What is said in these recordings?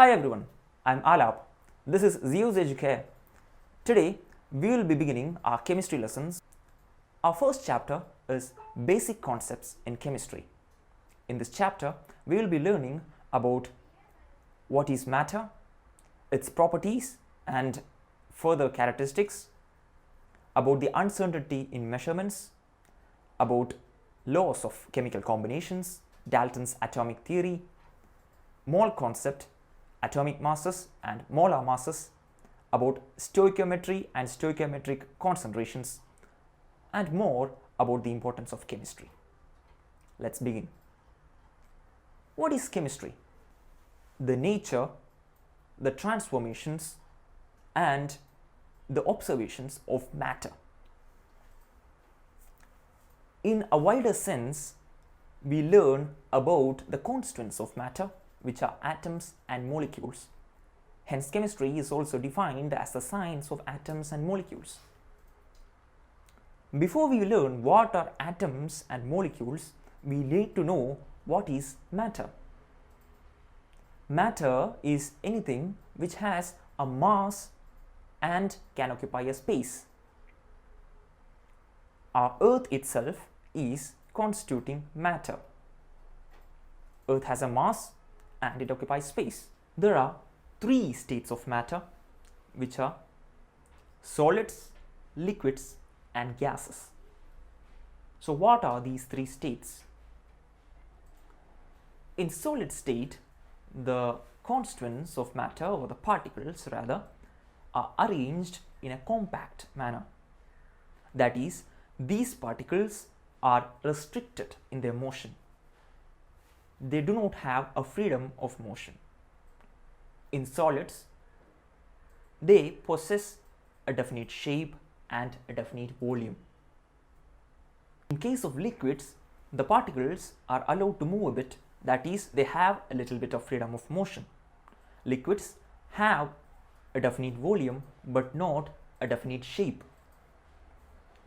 Hi everyone, I'm Alap. This is Zeus Educare. Today we will be beginning our chemistry lessons. Our first chapter is Basic Concepts in Chemistry. In this chapter, we will be learning about what is matter, its properties and further characteristics, about the uncertainty in measurements, about laws of chemical combinations, Dalton's atomic theory, mole concept, atomic masses and molar masses, about stoichiometry and stoichiometric concentrations, and more about the importance of chemistry. Let's begin. What is chemistry? The nature, the transformations, and the observations of matter. In a wider sense, we learn about the constituents of matter, which are atoms and molecules. Hence, chemistry is also defined as the science of atoms and molecules. Before we learn what are atoms and molecules, we need to know what is matter. Matter is anything which has a mass and can occupy a space. Our Earth itself is constituting matter. Earth has a mass and it occupies space. There are three states of matter, which are solids, liquids and gases. So what are these three states? In solid state, the constituents of matter, or the particles rather, are arranged in a compact manner. That is, these particles are restricted in their motion. They do not have a freedom of motion. In solids, they possess a definite shape and a definite volume. In case of liquids, the particles are allowed to move a bit, that is, they have a little bit of freedom of motion. Liquids have a definite volume but not a definite shape.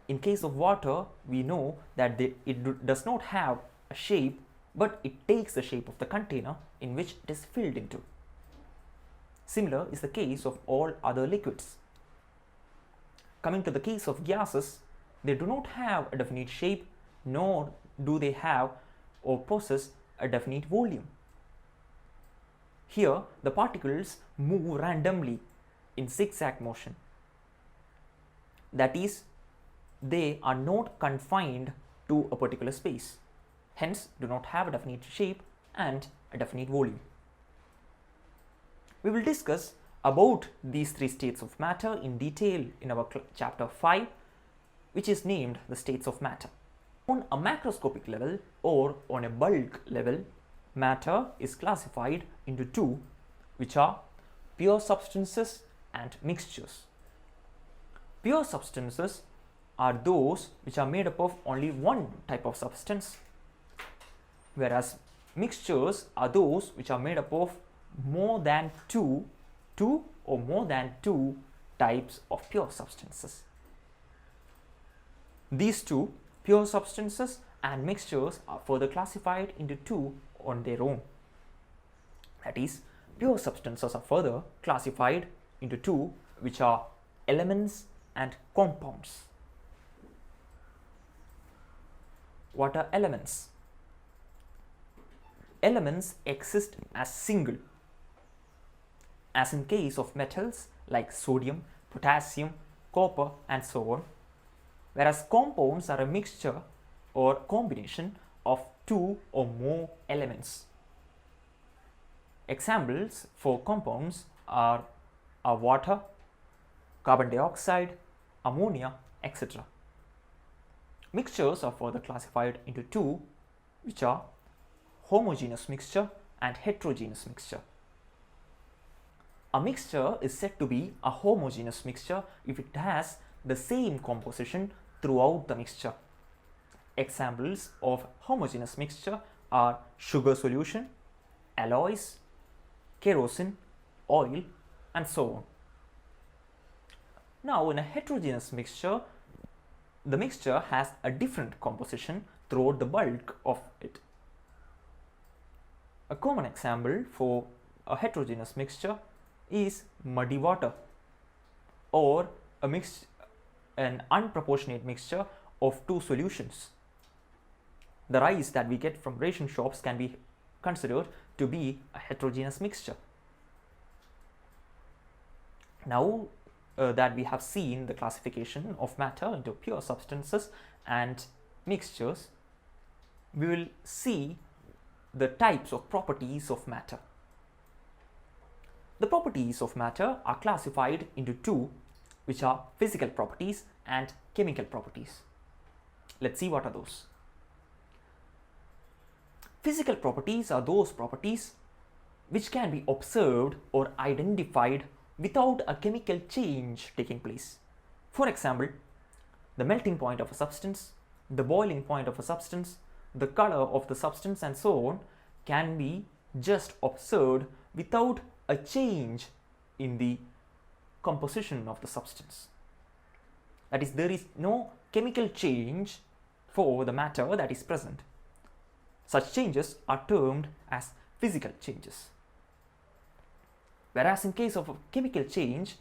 In case of water, we know that it does not have a shape, but it takes the shape of the container in which it is filled into. Similar is the case of all other liquids. Coming to the case of gases, they do not have a definite shape, nor do they have or possess a definite volume. Here, the particles move randomly in zigzag motion. That is, they are not confined to a particular space. Hence, do not have a definite shape and a definite volume. We will discuss about these three states of matter in detail in our chapter 5, which is named the states of matter. On a macroscopic level or on a bulk level, matter is classified into two, which are pure substances and mixtures. Pure substances are those which are made up of only one type of substance, whereas mixtures are those which are made up of more than two or more than two types of pure substances. These two, pure substances and mixtures, are further classified into two on their own. That is, pure substances are further classified into two, which are elements and compounds. What are elements? Elements exist as single, as in case of metals like sodium, potassium, copper and so on, whereas compounds are a mixture or combination of two or more elements. Examples for compounds are water, carbon dioxide, ammonia, etc. Mixtures are further classified into two, which are homogeneous mixture and heterogeneous mixture. A mixture is said to be a homogeneous mixture if it has the same composition throughout the mixture. Examples of homogeneous mixture are sugar solution, alloys, kerosene, oil and so on. Now, in a heterogeneous mixture, the mixture has a different composition throughout the bulk of it. A common example for a heterogeneous mixture is muddy water, or an unproportionate mixture of two solutions. The rice that we get from ration shops can be considered to be a heterogeneous mixture. Now that we have seen the classification of matter into pure substances and mixtures, we will see the types of properties of matter. The properties of matter are classified into two, which are physical properties and chemical properties. Let's see what are those. Physical properties are those properties which can be observed or identified without a chemical change taking place. For example, the melting point of a substance, the boiling point of a substance, the color of the substance, and so on can be just observed without a change in the composition of the substance. That is, there is no chemical change for the matter that is present. Such changes are termed as physical changes. Whereas in case of a chemical change,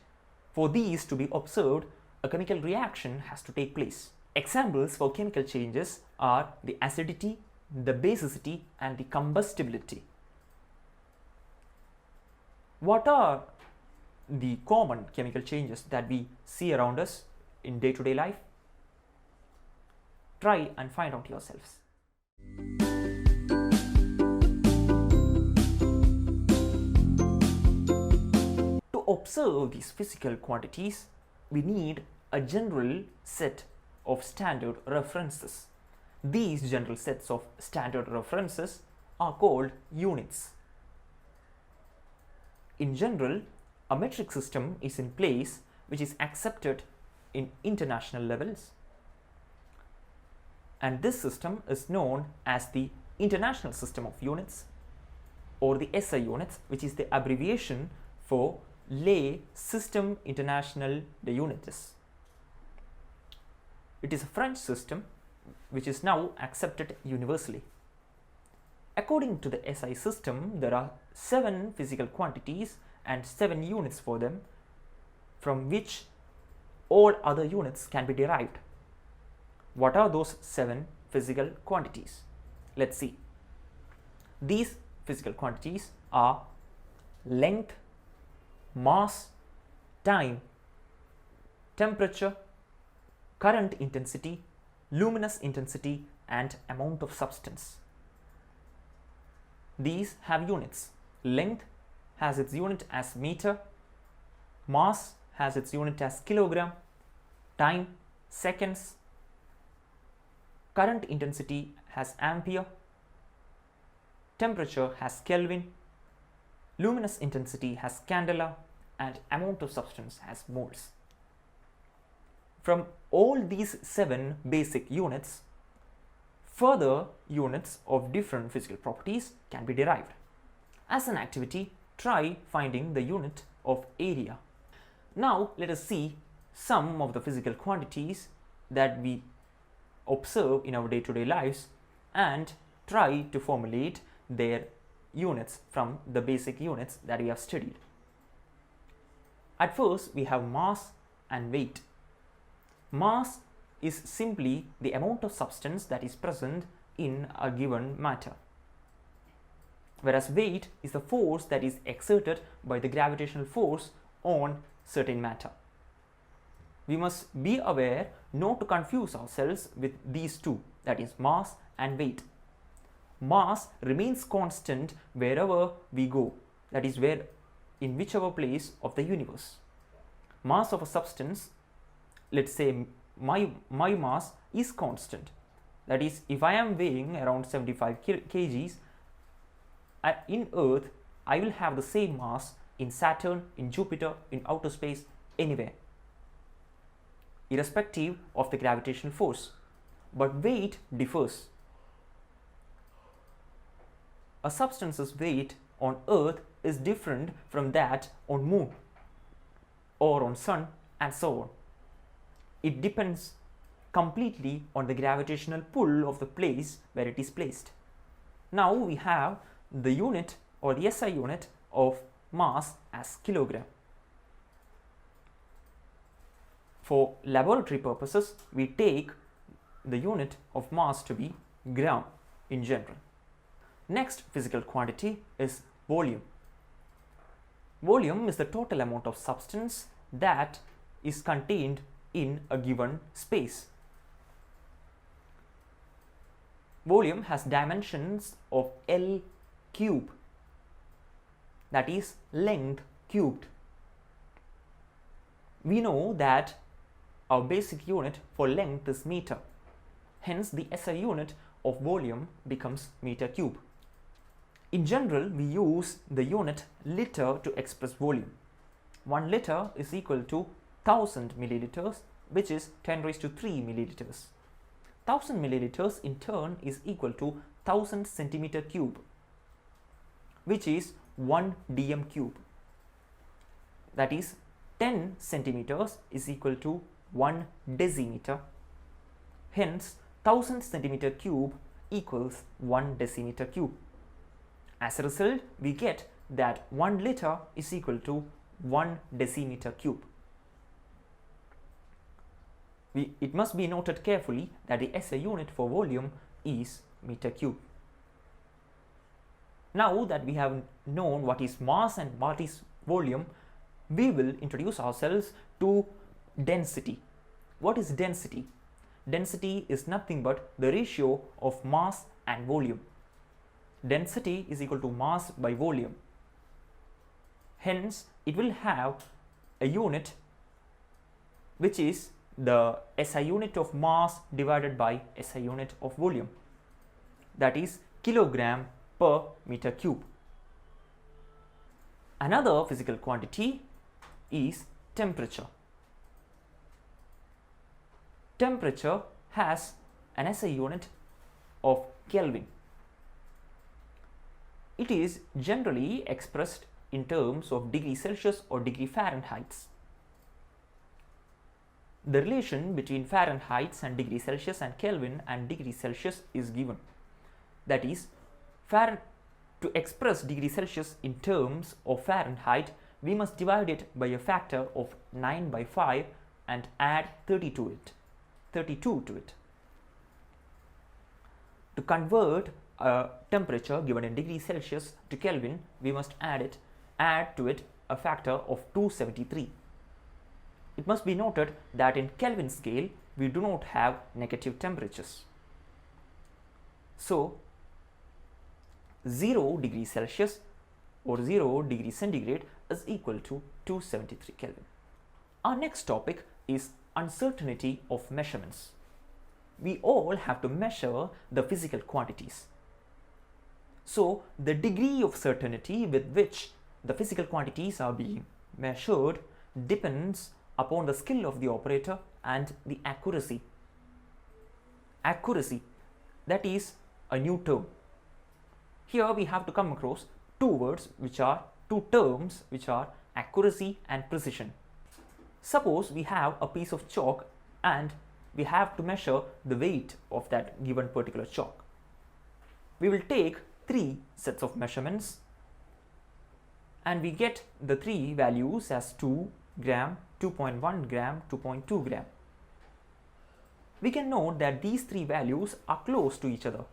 for these to be observed, a chemical reaction has to take place. Examples for chemical changes are the acidity, the basicity, and the combustibility. What are the common chemical changes that we see around us in day-to-day life? Try and find out yourselves. To observe these physical quantities, we need a general set of standard references. These general sets of standard references are called units. In general, a metric system is in place which is accepted in international levels, and this system is known as the International System of Units, or the SI units, which is the abbreviation for Les Systèmes Internationaux de Unités. It is a French system which is now accepted universally. According to the SI system, there are 7 physical quantities and 7 units for them, from which all other units can be derived. What are those 7 physical quantities? Let's see. These physical quantities are length, mass, time, temperature, current intensity, luminous intensity, and amount of substance. These have units. Length has its unit as meter, mass has its unit as kilogram, time seconds, current intensity has ampere, temperature has Kelvin, luminous intensity has candela, and amount of substance has moles. From all these 7 basic units, further units of different physical properties can be derived. As an activity, try finding the unit of area. Now let us see some of the physical quantities that we observe in our day-to-day lives and try to formulate their units from the basic units that we have studied. At first, we have mass and weight. Mass is simply the amount of substance that is present in a given matter, whereas weight is the force that is exerted by the gravitational force on certain matter. We must be aware not to confuse ourselves with these two, that is mass and weight. Mass remains constant wherever we go, that is in whichever place of the universe. Mass of a substance, let's say my mass is constant, that is, if I am weighing around 75 kgs in Earth, I will have the same mass in Saturn, in Jupiter, in outer space, anywhere, irrespective of the gravitational force. But weight differs. A substance's weight on Earth is different from that on Moon or on Sun, and so on. It depends completely on the gravitational pull of the place where it is placed. Now we have the unit or the SI unit of mass as kilogram. For laboratory purposes, we take the unit of mass to be gram in general. Next physical quantity is volume. Volume is the total amount of substance that is contained in a given space. Volume has dimensions of L cube, that is length cubed. We know that our basic unit for length is meter. Hence, the SI unit of volume becomes meter cube. In general, we use the unit liter to express volume. 1 liter is equal to 1000 milliliters, which is 10 raised to 3 milliliters. 1000 milliliters in turn is equal to 1000 centimeter cube, which is 1 dm cube. That is 10 centimeters is equal to 1 decimeter. Hence, 1000 centimeter cube equals 1 decimeter cube. As a result, we get that 1 liter is equal to 1 decimeter cube. It must be noted carefully that the SI unit for volume is meter cube. Now that we have known what is mass and what is volume, we will introduce ourselves to density. What is density? Density is nothing but the ratio of mass and volume. Density is equal to mass by volume. Hence, it will have a unit which is the SI unit of mass divided by SI unit of volume, that is kilogram per meter cube. Another physical quantity is temperature. Temperature has an SI unit of Kelvin. It is generally expressed in terms of degree Celsius or degree Fahrenheit. The relation between Fahrenheit and degree Celsius and Kelvin and degree Celsius is given. That is, to express degree Celsius in terms of Fahrenheit, we must divide it by a factor of 9 by 5 and add 32 to it. To convert a temperature given in degree Celsius to Kelvin, we must add to it a factor of 273. It must be noted that in Kelvin scale, we do not have negative temperatures. So, 0 degree Celsius or 0 degree centigrade is equal to 273 Kelvin. Our next topic is uncertainty of measurements. We all have to measure the physical quantities. So, the degree of certainty with which the physical quantities are being measured depends upon the skill of the operator and the accuracy. Accuracy, that is a new term. Here we have to come across two terms which are accuracy and precision. Suppose we have a piece of chalk and we have to measure the weight of that given particular chalk. We will take 3 sets of measurements and we get the 3 values as 2 gram, 2.1 gram, 2.2 gram. We can note that these 3 values are close to each other.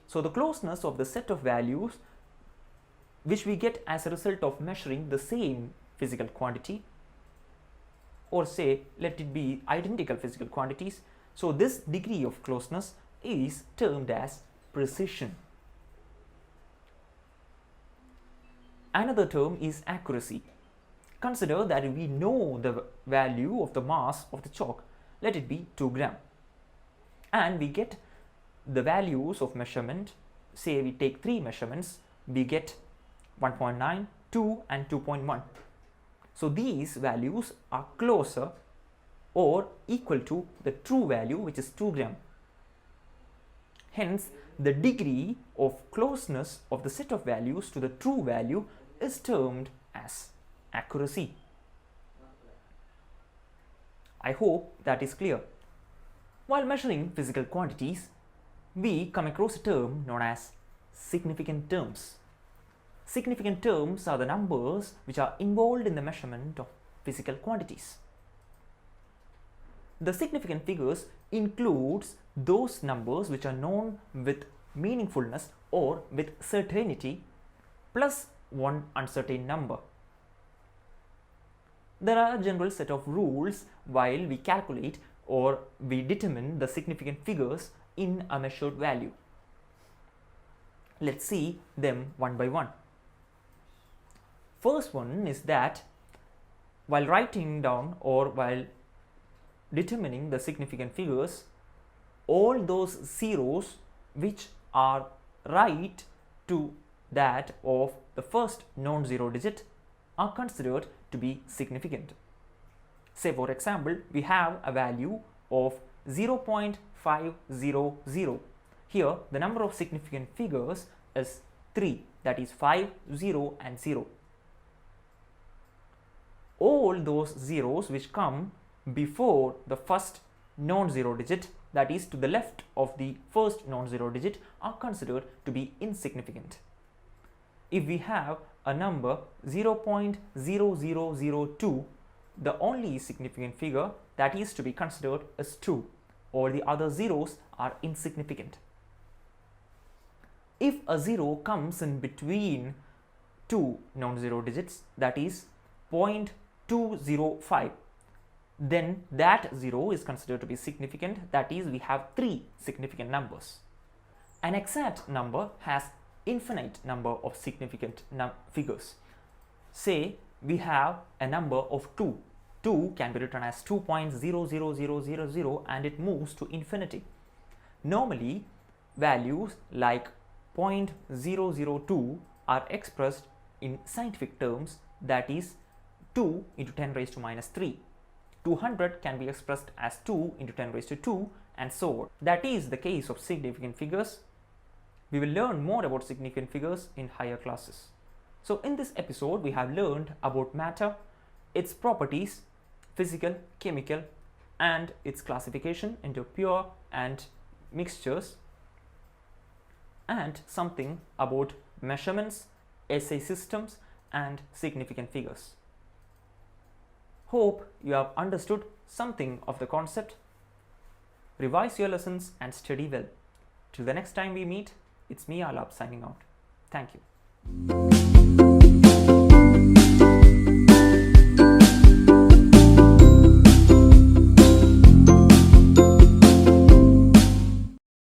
So the closeness of the set of values which we get as a result of measuring the same physical quantity, or say let it be identical physical quantities. So this degree of closeness is termed as precision. Another term is accuracy. Consider that we know the value of the mass of the chalk, let it be 2 gram, and we get the values of measurement. Say we take 3 measurements, we get 1.9, 2 and 2.1. So these values are closer or equal to the true value, which is 2 gram. Hence, the degree of closeness of the set of values to the true value is termed as accuracy. I hope that is clear. While measuring physical quantities, we come across a term known as significant terms. Significant terms are the numbers which are involved in the measurement of physical quantities. The significant figures includes those numbers which are known with meaningfulness or with certainty plus one uncertain number. There are a general set of rules while we calculate or we determine the significant figures in a measured value. Let's see them one by one. First one is that while writing down or while determining the significant figures, all those zeros which are right to that of the first non-zero digit are considered to be significant. Say for example, we have a value of 0.500. Here the number of significant figures is 3, that is 5, 0 and 0. All those zeros which come before the first non-zero digit, that is to the left of the first non-zero digit, are considered to be insignificant. If we have a number 0.0002, the only significant figure that is to be considered is 2. All the other zeros are insignificant. If a 0 comes in between two non-zero digits, that is 0.205, then that 0 is considered to be significant, that is we have 3 significant numbers. An exact number has infinite number of significant figures. Say we have a number of 2. 2 can be written as 2.00000 and it moves to infinity. Normally values like 0.002 are expressed in scientific terms, that is 2 into 10 raised to minus 3. 200 can be expressed as 2 into 10 raised to 2 and so on. That is the case of significant figures. We will learn more about significant figures in higher classes. So in this episode we have learned about matter, its properties, physical, chemical, and its classification into pure and mixtures, and something about measurements, assay systems, and significant figures. Hope you have understood something of the concept. Revise your lessons and study well. Till the next time we meet, it's me, Alap, signing out. Thank you.